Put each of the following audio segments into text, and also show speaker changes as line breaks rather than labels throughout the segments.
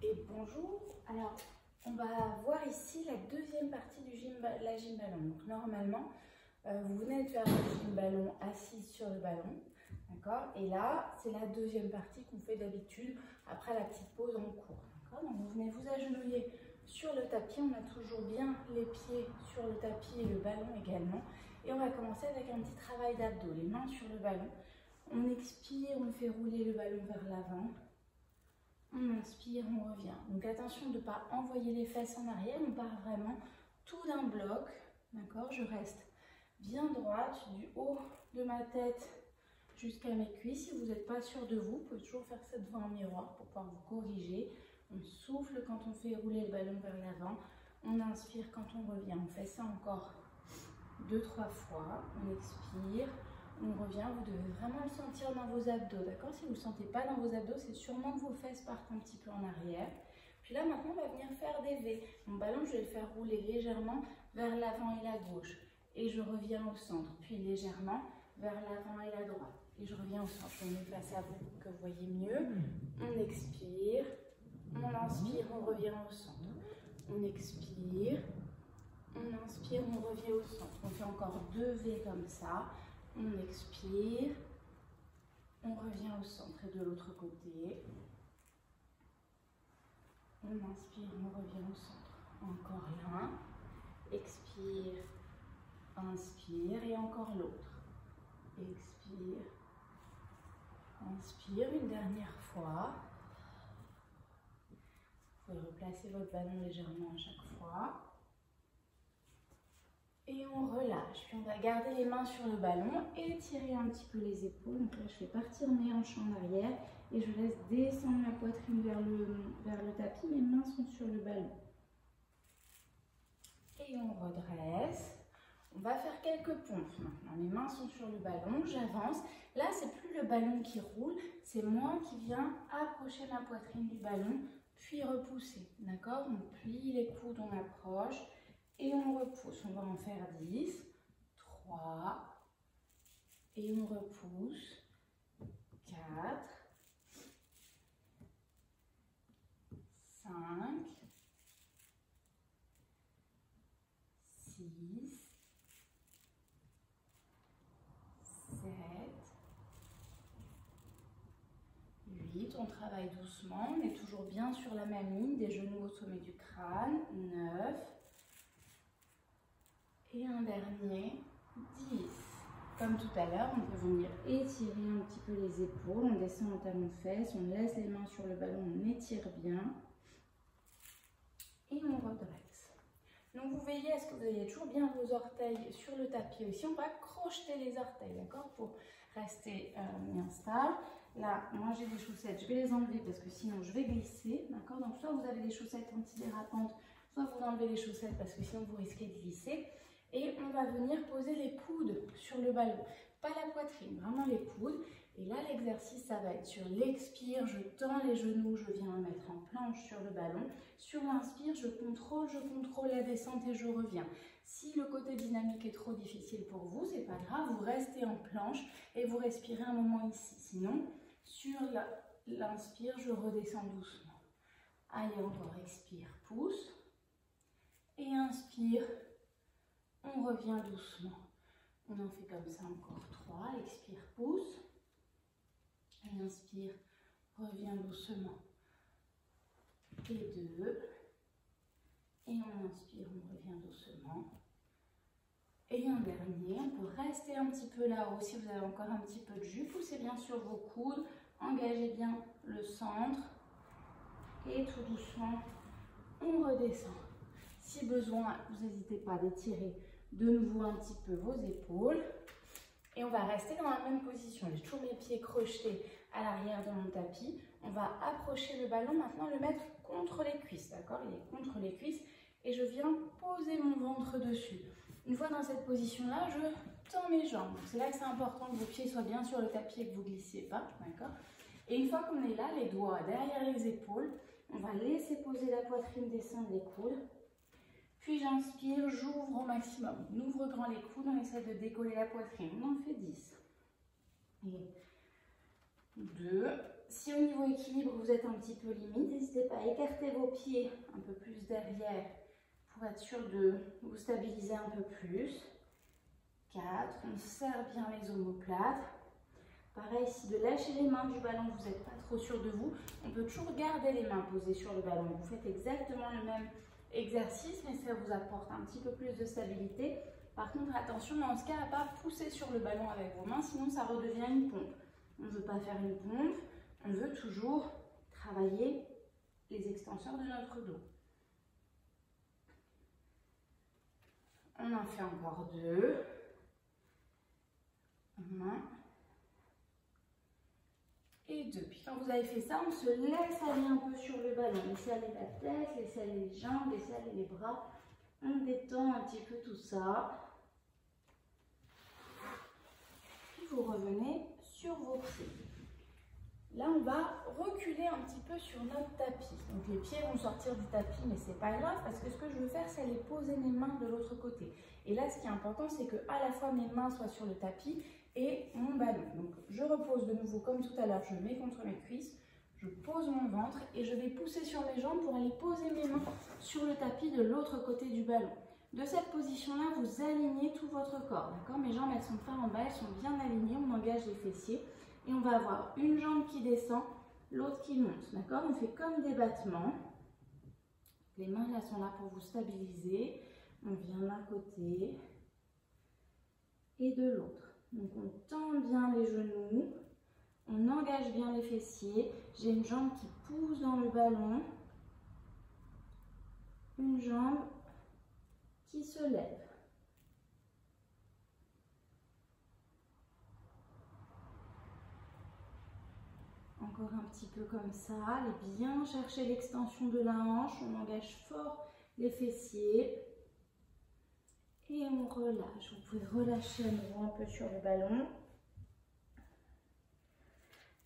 Et bonjour. Alors, on va voir ici la deuxième partie du la gym ballon. Donc, normalement, vous venez de faire le gym ballon assis sur le ballon, d'accord? Et là, c'est la deuxième partie qu'on fait d'habitude après la petite pause en cours, d'accord? Donc, vous venez vous agenouiller sur le tapis. On a toujours bien les pieds sur le tapis et le ballon également. Et on va commencer avec un petit travail d'abdos, les mains sur le ballon. On expire, on fait rouler le ballon vers l'avant. On inspire, on revient. Donc attention de ne pas envoyer les fesses en arrière, on part vraiment tout d'un bloc, d'accord? Je reste bien droite, du haut de ma tête jusqu'à mes cuisses. Si vous n'êtes pas sûr de vous, vous pouvez toujours faire ça devant un miroir pour pouvoir vous corriger. On souffle quand on fait rouler le ballon vers l'avant. On inspire quand on revient. On fait ça encore 2-3 fois. On expire. On revient, vous devez vraiment le sentir dans vos abdos, d'accord? Si vous ne le sentez pas dans vos abdos, c'est sûrement que vos fesses partent un petit peu en arrière. Puis là, maintenant, on va venir faire des V. Mon ballon, je vais le faire rouler légèrement vers l'avant et la gauche. Et je reviens au centre, puis légèrement vers l'avant et la droite. Et je reviens au centre. Je me mets face à vous pour que vous voyez mieux. On expire, on inspire, on revient au centre. On expire, on inspire, on revient au centre. On fait encore 2 V comme ça. On expire, on revient au centre et de l'autre côté. On inspire, on revient au centre. Encore l'un. Expire, inspire et encore l'autre. Expire, inspire une dernière fois. Vous pouvez replacer votre ballon légèrement à chaque fois. Et on relâche, puis on va garder les mains sur le ballon et étirer un petit peu les épaules. Donc là, je fais partir mes hanches en arrière et je laisse descendre la poitrine vers le tapis. Mes mains sont sur le ballon. Et on redresse. On va faire quelques pompes maintenant. Les mains sont sur le ballon, j'avance. Là, c'est plus le ballon qui roule, c'est moi qui viens approcher ma poitrine du ballon, puis repousser. D'accord? On plie les coudes, on approche. Et on repousse, on va en faire 10, 3, et on repousse, 4, 5, 6, 7, 8, on travaille doucement, on est toujours bien sur la même ligne, des genoux au sommet du crâne, 9, et un dernier, 10. Comme tout à l'heure, on peut venir étirer un petit peu les épaules, on descend en talon de fesses, on laisse les mains sur le ballon, on étire bien et on redresse. Donc vous veillez à ce que vous ayez toujours bien vos orteils sur le tapis aussi. On va crocheter les orteils, d'accord, pour rester bien stable. Là, moi j'ai des chaussettes, je vais les enlever parce que sinon je vais glisser, d'accord. Donc soit vous avez des chaussettes antidérapantes, soit vous enlevez les chaussettes parce que sinon vous risquez de glisser. Et on va venir poser les coudes sur le ballon, pas la poitrine, vraiment les coudes. Et là, l'exercice, ça va être sur l'expire, je tends les genoux, je viens me mettre en planche sur le ballon. Sur l'inspire, je contrôle la descente et je reviens. Si le côté dynamique est trop difficile pour vous, c'est pas grave, vous restez en planche et vous respirez un moment ici. Sinon, sur l'inspire, je redescends doucement. Allez, encore, expire, pousse. Et inspire. On revient doucement. On en fait comme ça encore 3. Expire, pousse. Et inspire, revient doucement. Et 2. Et on inspire, on revient doucement. Et un dernier, on peut rester un petit peu là-haut si vous avez encore un petit peu de jus. Poussez bien sur vos coudes. Engagez bien le centre. Et tout doucement, on redescend. Si besoin, vous n'hésitez pas d'étirer de nouveau un petit peu vos épaules. Et on va rester dans la même position. J'ai toujours mes pieds crochetés à l'arrière de mon tapis. On va approcher le ballon, maintenant le mettre contre les cuisses, d'accord? Il est contre les cuisses et je viens poser mon ventre dessus. Une fois dans cette position-là, je tends mes jambes. C'est là que c'est important que vos pieds soient bien sur le tapis et que vous ne glissiez pas, d'accord? Et une fois qu'on est là, les doigts derrière les épaules, on va laisser poser la poitrine, descendre les coudes. Puis j'inspire, j'ouvre au maximum. On ouvre grand les coudes, on essaie de décoller la poitrine. On en fait 10. Et 2, si au niveau équilibre, vous êtes un petit peu limite, n'hésitez pas à écarter vos pieds un peu plus derrière pour être sûr de vous stabiliser un peu plus. 4, on serre bien les omoplates. Pareil, si de lâcher les mains du ballon, vous n'êtes pas trop sûr de vous, on peut toujours garder les mains posées sur le ballon. Vous faites exactement le même exercice, mais ça vous apporte un petit peu plus de stabilité. Par contre, attention dans ce cas à ne pas pousser sur le ballon avec vos mains, sinon ça redevient une pompe. On ne veut pas faire une pompe, on veut toujours travailler les extenseurs de notre dos. On en fait encore 2. 1 et 2. Puis quand vous avez fait ça, on se laisse aller un peu sur le ballon. Laissez aller la tête, laissez aller les jambes, laissez aller les bras. On détend un petit peu tout ça. Puis vous revenez sur vos pieds. Là, on va reculer un petit peu sur notre tapis. Donc les pieds vont sortir du tapis, mais c'est pas grave parce que ce que je veux faire, c'est aller poser mes mains de l'autre côté. Et là, ce qui est important, c'est que à la fois mes mains soient sur le tapis et mon ballon. Donc je repose de nouveau comme tout à l'heure, je mets contre mes cuisses, je pose mon ventre et je vais pousser sur mes jambes pour aller poser mes mains sur le tapis de l'autre côté du ballon. De cette position-là, vous alignez tout votre corps, d'accord? Mes jambes, elles sont pas en bas, elles sont bien alignées, on engage les fessiers. Et on va avoir une jambe qui descend, l'autre qui monte, d'accord? On fait comme des battements. Les mains là sont là pour vous stabiliser. On vient d'un côté et de l'autre. Donc on tend bien les genoux, on engage bien les fessiers. J'ai une jambe qui pousse dans le ballon, une jambe qui se lève. Encore un petit peu comme ça, allez bien chercher l'extension de la hanche, on engage fort les fessiers et on relâche. Vous pouvez relâcher à nouveau un peu sur le ballon.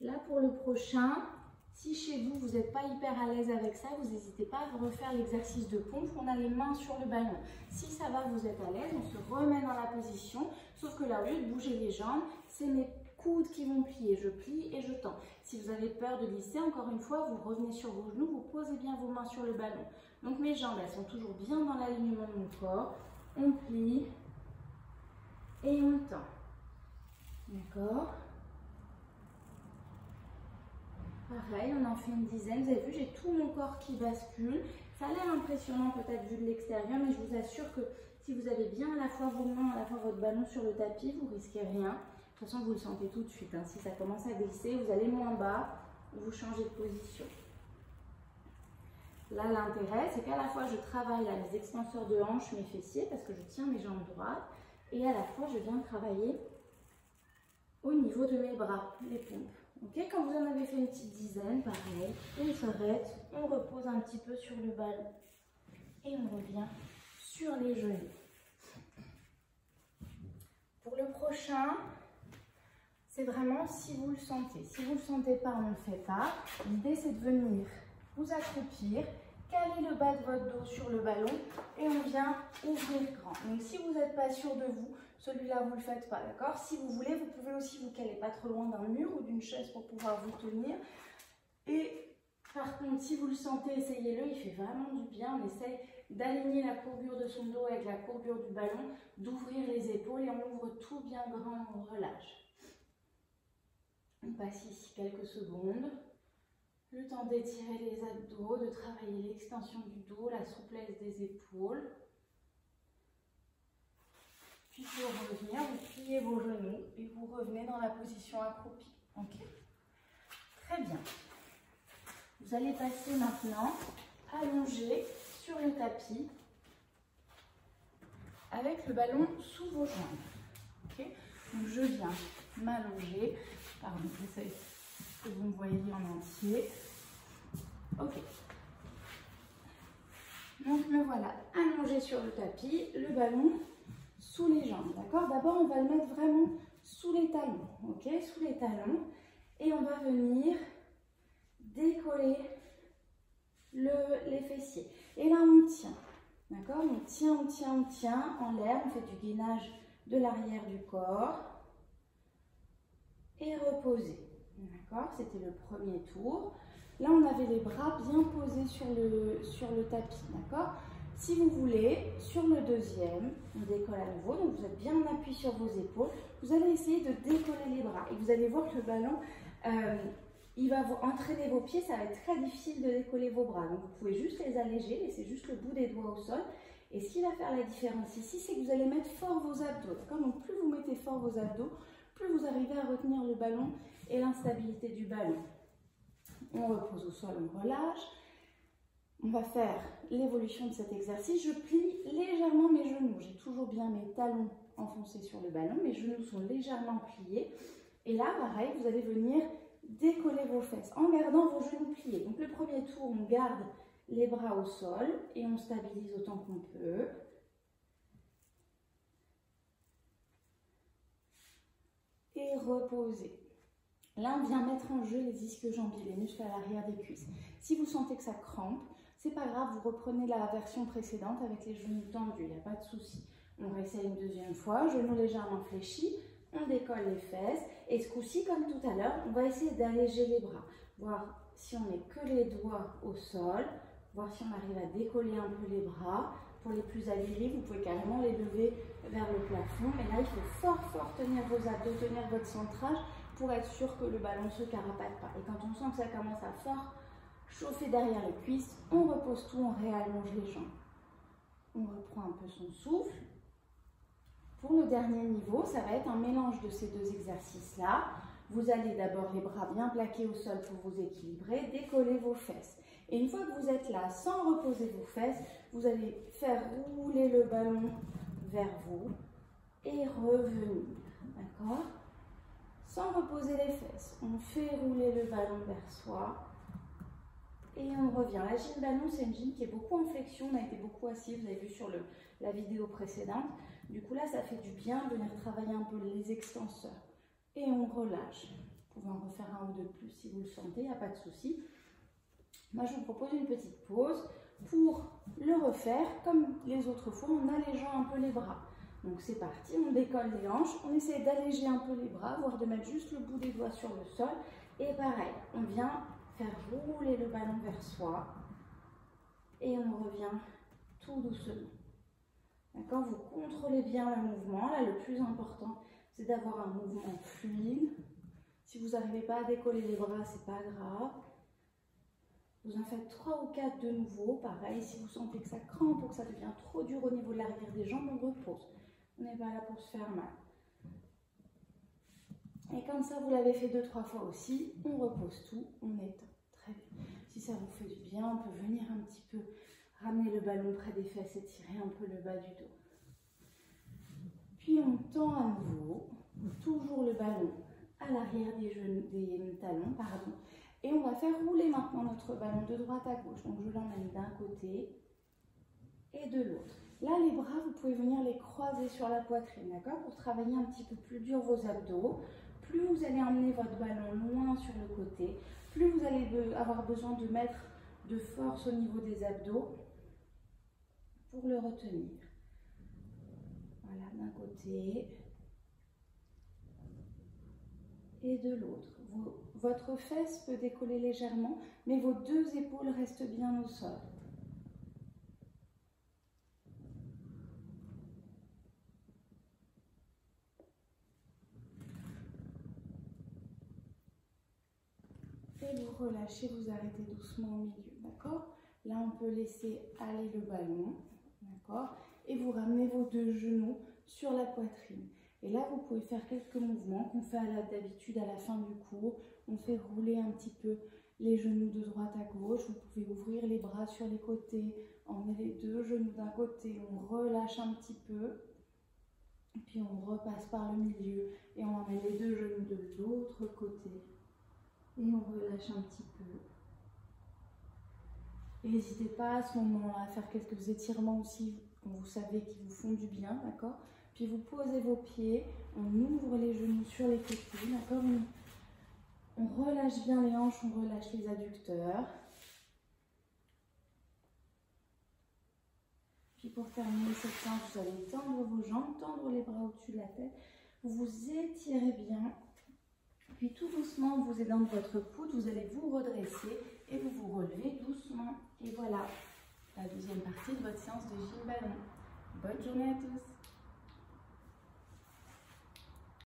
Là pour le prochain, si chez vous, vous n'êtes pas hyper à l'aise avec ça, vous n'hésitez pas à refaire l'exercice de pompe, on a les mains sur le ballon. Si ça va, vous êtes à l'aise, on se remet dans la position, sauf que là, au lieu de bouger les jambes, c'est mes coudes qui vont plier, je plie et je tends. Si vous avez peur de glisser, encore une fois, vous revenez sur vos genoux, vous posez bien vos mains sur le ballon. Donc mes jambes, elles sont toujours bien dans l'alignement de mon corps. On plie et on tend. D'accord? Pareil, on en fait une dizaine. Vous avez vu, j'ai tout mon corps qui bascule. Ça a l'air impressionnant peut-être vu de l'extérieur, mais je vous assure que si vous avez bien à la fois vos mains, à la fois votre ballon sur le tapis, vous ne risquez rien. De toute façon, vous le sentez tout de suite. Hein. Si ça commence à glisser, vous allez moins bas, vous changez de position. Là, l'intérêt, c'est qu'à la fois, je travaille à les extenseurs de hanches, mes fessiers, parce que je tiens mes jambes droites, et à la fois, je viens travailler au niveau de mes bras, les pompes. Okay, quand vous en avez fait une petite dizaine, pareil, on s'arrête, on repose un petit peu sur le ballon et on revient sur les genoux. Pour le prochain, c'est vraiment si vous le sentez. Si vous ne le sentez pas, on ne le fait pas. L'idée, c'est de venir vous accroupir, caler le bas de votre dos sur le ballon et on vient ouvrir grand. Donc, si vous n'êtes pas sûr de vous, celui-là, vous ne le faites pas, d'accord? Si vous voulez, vous pouvez aussi vous caler pas trop loin d'un mur ou d'une chaise pour pouvoir vous tenir. Et par contre, si vous le sentez, essayez-le, il fait vraiment du bien. On essaye d'aligner la courbure de son dos avec la courbure du ballon, d'ouvrir les épaules et on ouvre tout bien grand, on relâche. On passe ici quelques secondes. Le temps d'étirer les abdos, de travailler l'extension du dos, la souplesse des épaules. Puis pour revenir, vous pliez vos genoux et vous revenez dans la position accroupie. Ok? Très bien. Vous allez passer maintenant allongé sur le tapis avec le ballon sous vos jambes. Ok? Donc je viens m'allonger. Pardon, j'essaie que vous me voyez en entier. Ok. Donc me voilà allongé sur le tapis, le ballon sous les jambes, d'accord? D'abord, on va le mettre vraiment sous les talons, ok? Sous les talons. Et on va venir décoller les fessiers. Et là, on tient, d'accord? On tient, on tient, on tient en l'air. On fait du gainage de l'arrière du corps. Et reposer. D'accord, c'était le premier tour. Là, on avait les bras bien posés sur le tapis, d'accord? Si vous voulez, sur le deuxième, on décolle à nouveau, donc vous êtes bien en appui sur vos épaules. Vous allez essayer de décoller les bras et vous allez voir que le ballon, il va vous entraîner vos pieds, ça va être très difficile de décoller vos bras. Donc vous pouvez juste les alléger, laisser juste le bout des doigts au sol. Et ce qui va faire la différence ici, c'est que vous allez mettre fort vos abdos, d'accord? Donc plus vous mettez fort vos abdos, plus vous arrivez à retenir le ballon et l'instabilité du ballon. On repose au sol, on relâche. On va faire l'évolution de cet exercice. Je plie légèrement mes genoux. J'ai toujours bien mes talons enfoncés sur le ballon. Mes genoux sont légèrement pliés. Et là, pareil, vous allez venir décoller vos fesses en gardant vos genoux pliés. Donc le premier tour, on garde les bras au sol et on stabilise autant qu'on peut. Et reposer. Là, on vient mettre en jeu les ischio-jambiers, les muscles à l'arrière des cuisses. Si vous sentez que ça crampe, c'est pas grave, vous reprenez la version précédente avec les genoux tendus, il n'y a pas de souci. On réessaye une deuxième fois, genoux légèrement fléchis, on décolle les fesses. Et ce coup-ci, comme tout à l'heure, on va essayer d'alléger les bras. Voir si on met que les doigts au sol, voir si on arrive à décoller un peu les bras. Pour les plus aguerris, vous pouvez carrément les lever vers le plafond. Mais là, il faut fort tenir vos abdos, tenir votre centrage pour être sûr que le ballon ne se carapate pas. Et quand on sent que ça commence à fort chauffer derrière les cuisses, on repose tout, on réallonge les jambes. On reprend un peu son souffle. Pour le dernier niveau, ça va être un mélange de ces deux exercices-là. Vous allez d'abord les bras bien plaqués au sol pour vous équilibrer, décoller vos fesses. Et une fois que vous êtes là, sans reposer vos fesses, vous allez faire rouler le ballon vers vous et revenir. D'accord? Sans reposer les fesses, on fait rouler le ballon vers soi et on revient. La gym ballon, c'est une gym qui est beaucoup en flexion, on a été beaucoup assis, vous avez vu sur la vidéo précédente. Du coup là, ça fait du bien de venir travailler un peu les extenseurs. Et on relâche. Vous pouvez en refaire un ou deux de plus si vous le sentez, il n'y a pas de souci. Moi, je vous propose une petite pause pour le refaire comme les autres fois en allégeant un peu les bras. Donc c'est parti, on décolle les hanches, on essaie d'alléger un peu les bras, voire de mettre juste le bout des doigts sur le sol. Et pareil, on vient faire rouler le ballon vers soi et on revient tout doucement. D'accord? Vous contrôlez bien le mouvement. Là, le plus important, c'est d'avoir un mouvement fluide. Si vous n'arrivez pas à décoller les bras, c'est pas grave. Vous en faites 3 ou 4 de nouveau. Pareil, si vous sentez que ça crampe ou que ça devient trop dur au niveau de l'arrière des jambes, on repose. On n'est pas là pour se faire mal. Et comme ça, vous l'avez fait 2-3 fois aussi, on repose tout, on étend. Très bien. Si ça vous fait du bien, on peut venir un petit peu ramener le ballon près des fesses et tirer un peu le bas du dos. Puis on tend à nouveau, toujours le ballon à l'arrière des talons, pardon. Et on va faire rouler maintenant notre ballon de droite à gauche. Donc je l'emmène d'un côté et de l'autre. Là, les bras, vous pouvez venir les croiser sur la poitrine, d'accord? Pour travailler un petit peu plus dur vos abdos. Plus vous allez emmener votre ballon loin sur le côté, plus vous allez avoir besoin de mettre de force au niveau des abdos pour le retenir. Voilà, d'un côté et de l'autre. Votre fesse peut décoller légèrement, mais vos deux épaules restent bien au sol. Et vous relâchez, vous arrêtez doucement au milieu, d'accord? Là, on peut laisser aller le ballon, d'accord? Et vous ramenez vos deux genoux sur la poitrine. Et là, vous pouvez faire quelques mouvements qu'on fait d'habitude à la fin du cours. On fait rouler un petit peu les genoux de droite à gauche. Vous pouvez ouvrir les bras sur les côtés, emmener les deux genoux d'un côté, on relâche un petit peu. Et puis on repasse par le milieu et on emmène les deux genoux de l'autre côté. Et on relâche un petit peu. Et n'hésitez pas à ce moment-là à faire quelques étirements aussi, vous savez, qui vous font du bien, d'accord? Puis vous posez vos pieds, on ouvre les genoux sur les côtés, d'accord? On relâche bien les hanches, on relâche les adducteurs. Puis pour terminer cette séance, vous allez tendre vos jambes, tendre les bras au-dessus de la tête. Vous vous étirez bien Puis tout doucement, vous aidant de votre coude, vous allez vous redresser et vous vous relevez doucement. Et voilà, la deuxième partie de votre séance de gym ballon. Bonne journée à tous!